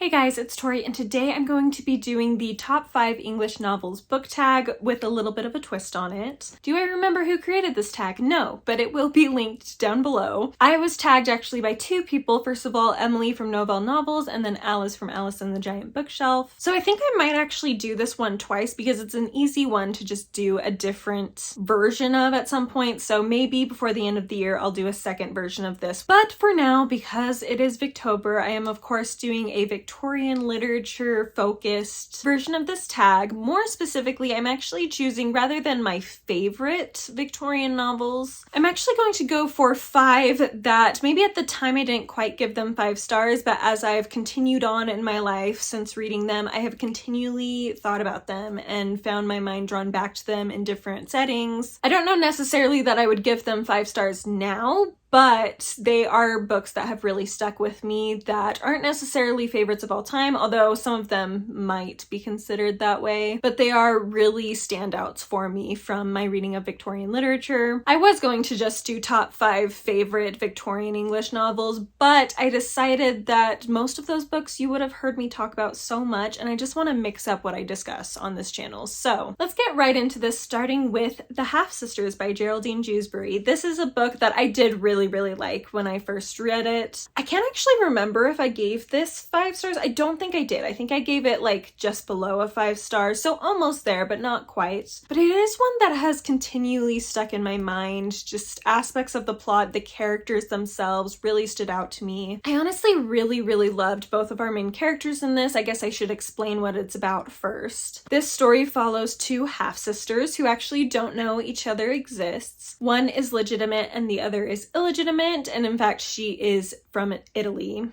Hey guys, it's Tori, and today I'm going to be doing the top 5 English novels book tag with a little bit of a twist on it. Do I remember who created this tag? No, but it will be linked down below. I was tagged actually by two people. First of all, Emily from Novel Novels, and then Alice from Alice and the Giant Bookshelf. So I think I might actually do this one twice because it's an easy one to just do a different version of at some point. So maybe before the end of the year, I'll do a second version of this. But for now, because it is Victober, I am of course doing a Victorian literature focused version of this tag. More specifically, I'm actually choosing, rather than my favorite Victorian novels, I'm actually going to go for 5 that maybe at the time I didn't quite give them 5 stars, but as I've continued on in my life since reading them, I have continually thought about them and found my mind drawn back to them in different settings. I don't know necessarily that I would give them 5 stars now, but they are books that have really stuck with me that aren't necessarily favorites of all time, although some of them might be considered that way. But they are really standouts for me from my reading of Victorian literature. I was going to just do top 5 favorite Victorian English novels, but I decided that most of those books you would have heard me talk about so much, and I just want to mix up what I discuss on this channel. So let's get right into this, starting with The Half-Sisters by Geraldine Dewsbury. This is a book that I did really like when I first read it. I can't actually remember if I gave this 5 stars. I don't think I did. I think I gave it like just below a 5 stars, so almost there, but not quite. But it is one that has continually stuck in my mind. Just aspects of the plot, the characters themselves really stood out to me. I honestly really loved both of our main characters in this. I guess I should explain what it's about first. This story follows 2 half-sisters who actually don't know each other exists. One is legitimate and the other is illegitimate, and in fact she is from Italy.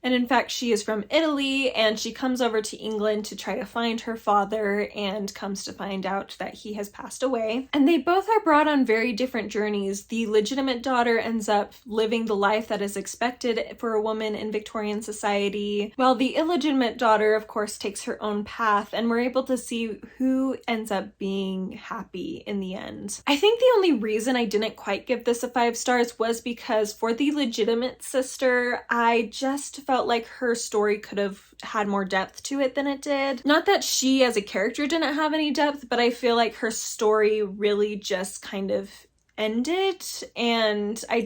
And she comes over to England to try to find her father and comes to find out that he has passed away. And they both are brought on very different journeys. The legitimate daughter ends up living the life that is expected for a woman in Victorian society, while the illegitimate daughter of course takes her own path, and we're able to see who ends up being happy in the end. I think the only reason I didn't quite give this a 5 stars was because for the legitimate sister, I just felt like her story could have had more depth to it than it did. Not that she as a character didn't have any depth, but I feel like her story really just kind of ended, and I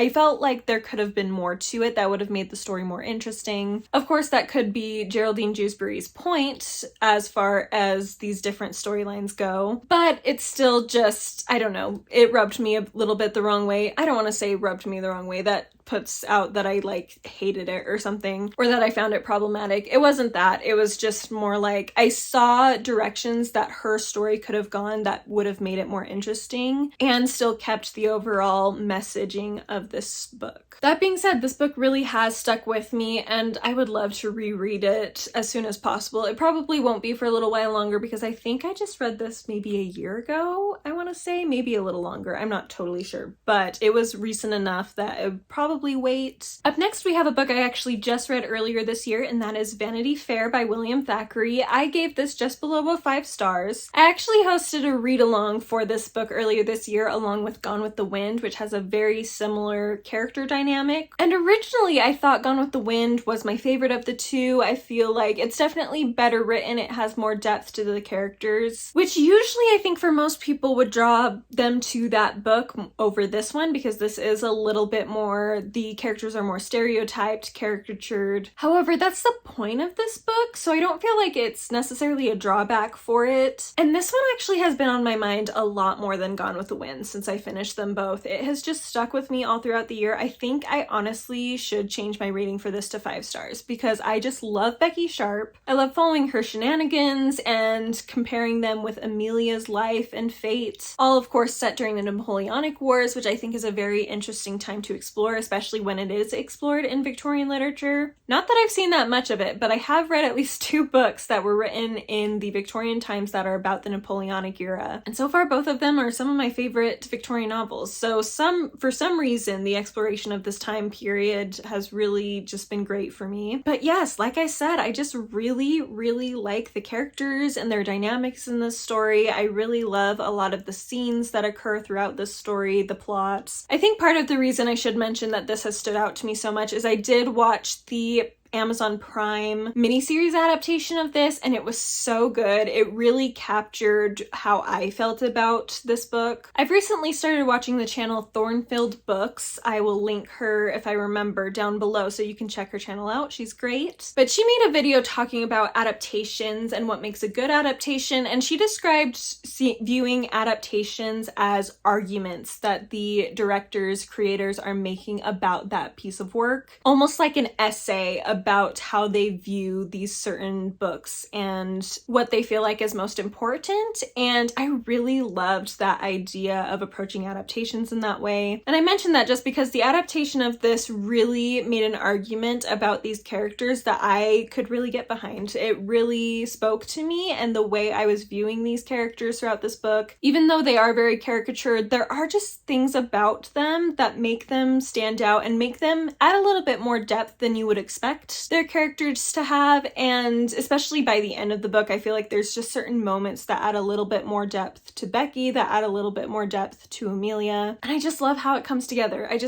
felt like there could have been more to it that would have made the story more interesting. Of course, that could be Geraldine Dewsbury's point as far as these different storylines go, but it's still just, I don't know, it rubbed me a little bit the wrong way. I don't want to say rubbed me the wrong way. That puts out that I hated it or something, or that I found it problematic. It wasn't that. It was just more like I saw directions that her story could have gone that would have made it more interesting and still kept the overall messaging of this book. That being said, this book really has stuck with me, and I would love to reread it as soon as possible. It probably won't be for a little while longer because I think I just read this maybe a year ago, I want to say, maybe a little longer. I'm not totally sure, but it was recent enough that it would probably wait. Up next, we have a book I actually just read earlier this year, and that is Vanity Fair by William Thackeray. I gave this just below a 5 stars. I actually hosted a read-along for this book earlier this year along with Gone with the Wind, which has a very similar character dynamic. And originally I thought Gone with the Wind was my favorite of the two. I feel like it's definitely better written. It has more depth to the characters, which usually I think for most people would draw them to that book over this one, because this is a little bit more, the characters are more stereotyped, caricatured. However, that's the point of this book, so I don't feel like it's necessarily a drawback for it. And this one actually has been on my mind a lot more than Gone with the Wind since I finished them both. It has just stuck with me all throughout the year. I think I honestly should change my rating for this to 5 stars because I just love Becky Sharp. I love following her shenanigans and comparing them with Amelia's life and fate. All of course set during the Napoleonic Wars, which I think is a very interesting time to explore, especially when it is explored in Victorian literature. Not that I've seen that much of it, but I have read at least 2 books that were written in the Victorian times that are about the Napoleonic era. And so far both of them are some of my favorite Victorian novels. So for some reason, the exploration of this time period has really just been great for me. But yes, like I said, I just really like the characters and their dynamics in this story. I really love a lot of the scenes that occur throughout this story, the plots. I think part of the reason I should mention that this has stood out to me so much is I did watch the Amazon Prime miniseries adaptation of this, and it was so good. It really captured how I felt about this book. I've recently started watching the channel Thornfield Books. I will link her, if I remember, down below so you can check her channel out. She's great. But she made a video talking about adaptations and what makes a good adaptation, and she described viewing adaptations as arguments that the directors, creators are making about that piece of work. Almost like an essay about how they view these certain books and what they feel like is most important. And I really loved that idea of approaching adaptations in that way. And I mentioned that just because the adaptation of this really made an argument about these characters that I could really get behind. It really spoke to me and the way I was viewing these characters throughout this book. Even though they are very caricatured, there are just things about them that make them stand out and make them add a little bit more depth than you would expect their characters to have. And especially by the end of the book, I feel like there's just certain moments that add a little bit more depth to Becky, that add a little bit more depth to Amelia. And I just love how it comes together. I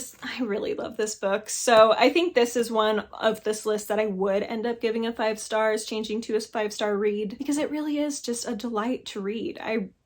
really love this book. So I think this is one of this list that I would end up giving a 5 stars, changing to a 5-star read, because it really is just a delight to read.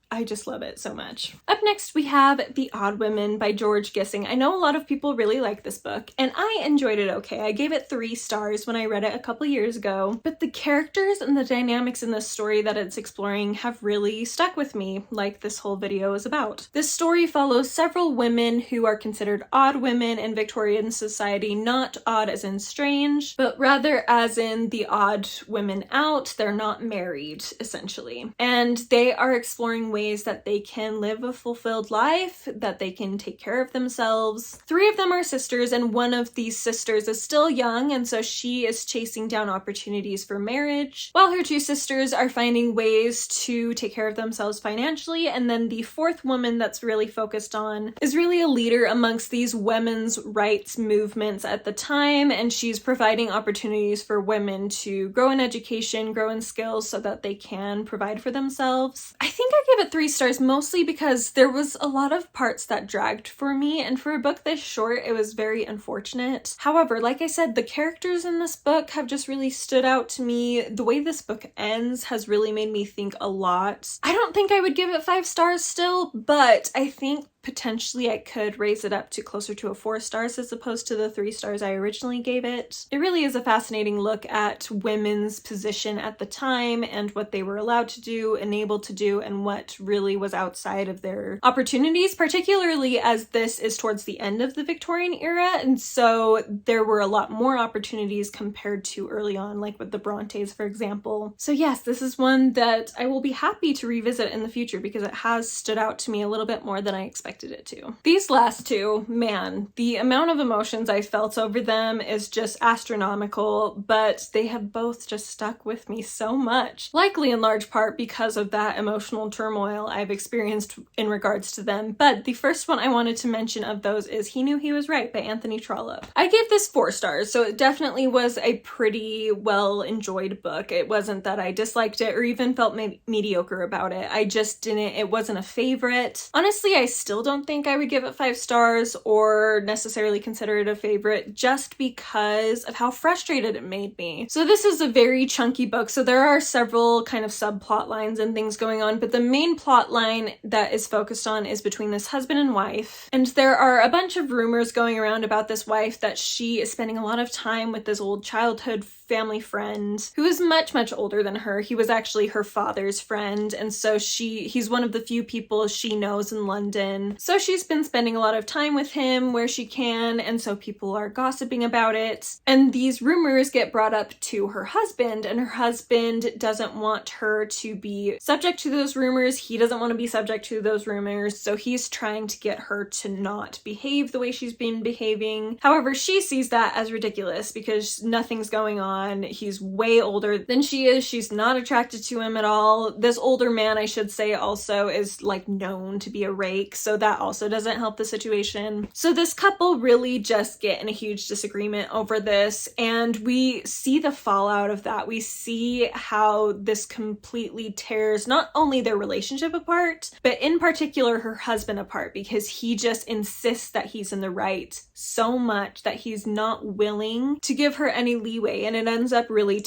I just love it so much. Up next, we have The Odd Women by George Gissing. I know a lot of people really like this book, and I enjoyed it okay. I gave it 3 stars when I read it a couple years ago, but the characters and the dynamics in this story that it's exploring have really stuck with me, like this whole video is about. This story follows several women who are considered odd women in Victorian society, not odd as in strange, but rather as in the odd women out. They're not married, essentially. And they are exploring ways that they can live a fulfilled life, that they can take care of themselves. 3 of them are sisters, and one of these sisters is still young, and so she is chasing down opportunities for marriage, while her 2 sisters are finding ways to take care of themselves financially. And then the 4th woman that's really focused on is really a leader amongst these women's rights movements at the time, and she's providing opportunities for women to grow in education, grow in skills so that they can provide for themselves. I think I give it 3 stars mostly because there was a lot of parts that dragged for me, and for a book this short, it was very unfortunate. However, like I said, the characters in this book have just really stood out to me. The way this book ends has really made me think a lot. I don't think I would give it 5 stars still, but I think potentially I could raise it up to closer to a 4 stars as opposed to the 3 stars I originally gave it. It really is a fascinating look at women's position at the time and what they were allowed to do and able to do and what really was outside of their opportunities, particularly as this is towards the end of the Victorian era, and so there were a lot more opportunities compared to early on, like with the Brontes, for example. So yes, this is one that I will be happy to revisit in the future because it has stood out to me a little bit more than I expected it to. These last 2, man, the amount of emotions I felt over them is just astronomical, but they have both just stuck with me so much, likely in large part because of that emotional turmoil I've experienced in regards to them. But the first one I wanted to mention of those is He Knew He Was Right by Anthony Trollope. I gave this 4 stars, so it definitely was a pretty well enjoyed book. It wasn't that I disliked it or even felt mediocre about it. It wasn't a favorite. Honestly, I still don't think I would give it 5 stars or necessarily consider it a favorite just because of how frustrated it made me. So this is a very chunky book, so there are several kind of subplot lines and things going on, but the main plot line that is focused on is between this husband and wife, and there are a bunch of rumors going around about this wife that she is spending a lot of time with this old childhood family friend who is much, much older than her. He was actually her father's friend, and so he's one of the few people she knows in London. So she's been spending a lot of time with him where she can, and so people are gossiping about it. And these rumors get brought up to her husband, and her husband doesn't want her to be subject to those rumors. He doesn't want to be subject to those rumors, so he's trying to get her to not behave the way she's been behaving. However, she sees that as ridiculous because nothing's going on. He's way older than she is. She's not attracted to him at all. This older man, I should say, also is like known to be a rake, so that also doesn't help the situation. So this couple really just get in a huge disagreement over this, and we see the fallout of that. We see how this completely tears not only their relationship apart, but in particular her husband apart, because he just insists that he's in the right so much that he's not willing to give her any leeway. And in it ends up really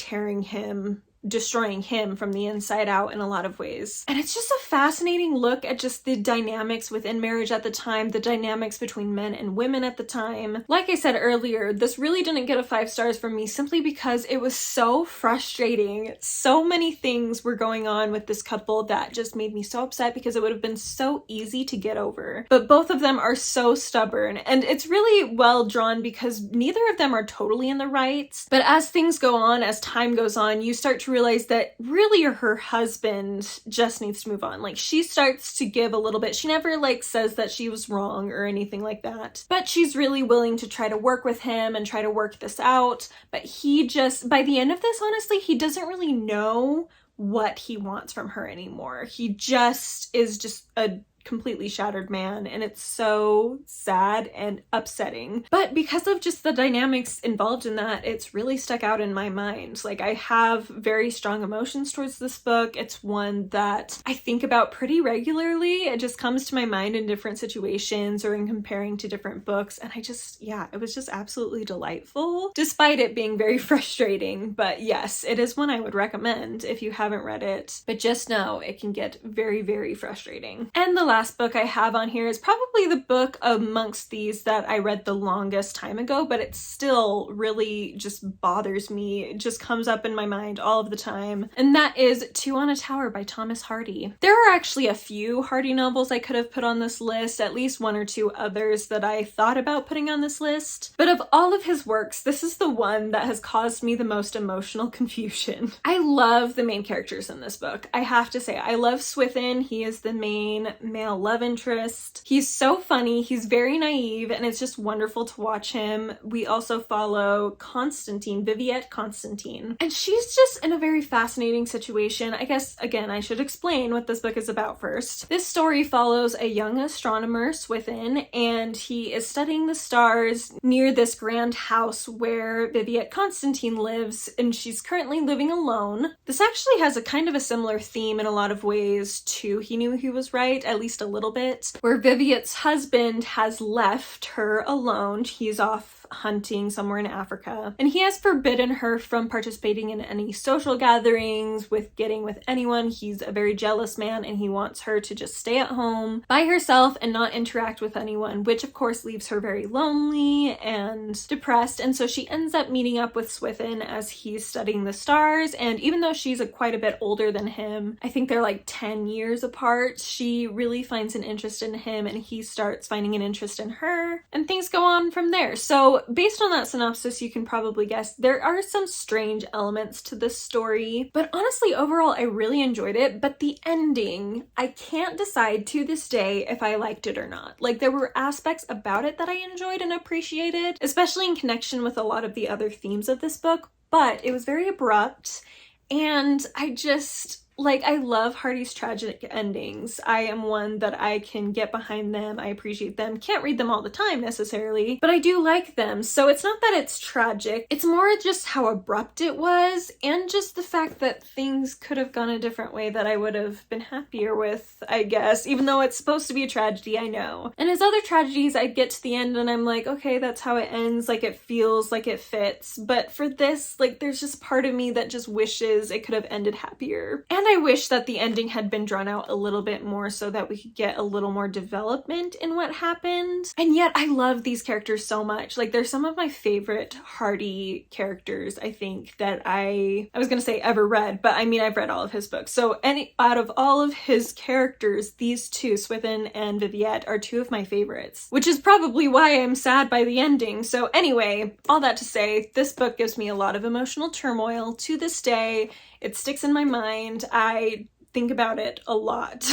destroying him from the inside out in a lot of ways. And it's just a fascinating look at just the dynamics within marriage at the time, the dynamics between men and women at the time. Like I said earlier, this really didn't get a 5 stars from me simply because it was so frustrating. So many things were going on with this couple that just made me so upset because it would have been so easy to get over. But both of them are so stubborn, and it's really well drawn because neither of them are totally in the right. But as things go on, as time goes on, you start to realize that really her husband just needs to move on. Like, she starts to give a little bit. She never like says that she was wrong or anything like that, but she's really willing to try to work with him and try to work this out. But he just, by the end of this, honestly, he doesn't really know what he wants from her anymore. He just is just a completely shattered man, and it's so sad and upsetting. But because of just the dynamics involved in that, it's really stuck out in my mind. Like, I have very strong emotions towards this book. It's one that I think about pretty regularly. It just comes to my mind in different situations or in comparing to different books, and it was just absolutely delightful, despite it being very frustrating. But yes, it is one I would recommend if you haven't read it, but just know it can get very, very frustrating. And the last book I have on here is probably the book amongst these that I read the longest time ago, but it still really just bothers me. It just comes up in my mind all of the time, and that is Two on a Tower by Thomas Hardy. There are actually a few Hardy novels I could have put on this list, at least 1 or 2 others that I thought about putting on this list, but of all of his works, this is the one that has caused me the most emotional confusion. I love the main characters in this book. I have to say, I love Swithin. He is the main male love interest. He's so funny, he's very naive, and it's just wonderful to watch him. We also follow Viviette Constantine, and she's just in a very fascinating situation. I guess, again, I should explain what this book is about first. This story follows a young astronomer, Swithin, and he is studying the stars near this grand house where Viviette Constantine lives, and she's currently living alone. This actually has a kind of a similar theme in a lot of ways to He Knew He Was Right, at least a little bit, where Viviette's husband has left her alone. He's off hunting somewhere in Africa, and he has forbidden her from participating in any social gatherings, with getting with anyone. He's a very jealous man, and he wants her to just stay at home by herself and not interact with anyone, which of course leaves her very lonely and depressed. And so she ends up meeting up with Swithin as he's studying the stars, and even though she's quite a bit older than him, I think they're like 10 years apart, she really finds an interest in him, and he starts finding an interest in her, and things go on from there. So based on that synopsis, you can probably guess there are some strange elements to this story, but honestly, overall, I really enjoyed it. But the ending, I can't decide to this day if I liked it or not. Like, there were aspects about it that I enjoyed and appreciated, especially in connection with a lot of the other themes of this book, but it was very abrupt, and I love Hardy's tragic endings. I am one that I can get behind them. I appreciate them. Can't read them all the time necessarily, but I do like them. So it's not that it's tragic. It's more just how abrupt it was, and just the fact that things could have gone a different way that I would have been happier with, I guess, even though it's supposed to be a tragedy, I know. And his other tragedies, I get to the end and I'm like, okay, that's how it ends. Like, it feels like it fits. But for this, like, there's just part of me that just wishes it could have ended happier. And I wish that the ending had been drawn out a little bit more so that we could get a little more development in what happened. And yet I love these characters so much. Like, they're some of my favorite Hardy characters, I think, that I was gonna say ever read, but I mean, I've read all of his books. So out of all of his characters, these two, Swithin and Viviette, are 2 of my favorites, which is probably why I'm sad by the ending. So anyway, all that to say, this book gives me a lot of emotional turmoil to this day. It sticks in my mind. I think about it a lot.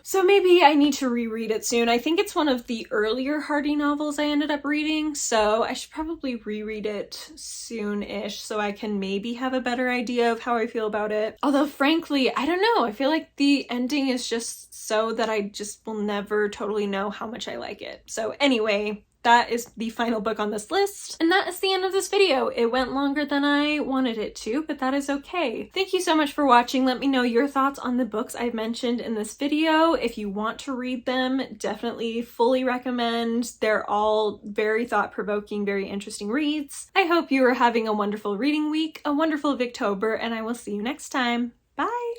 So maybe I need to reread it soon. I think it's one of the earlier Hardy novels I ended up reading, so I should probably reread it soon-ish so I can maybe have a better idea of how I feel about it. Although frankly, I don't know. I feel like the ending is just so that I just will never totally know how much I like it. So anyway, that is the final book on this list. And that is the end of this video. It went longer than I wanted it to, but that is okay. Thank you so much for watching. Let me know your thoughts on the books I've mentioned in this video. If you want to read them, definitely fully recommend. They're all very thought-provoking, very interesting reads. I hope you are having a wonderful reading week, a wonderful Victober, and I will see you next time. Bye!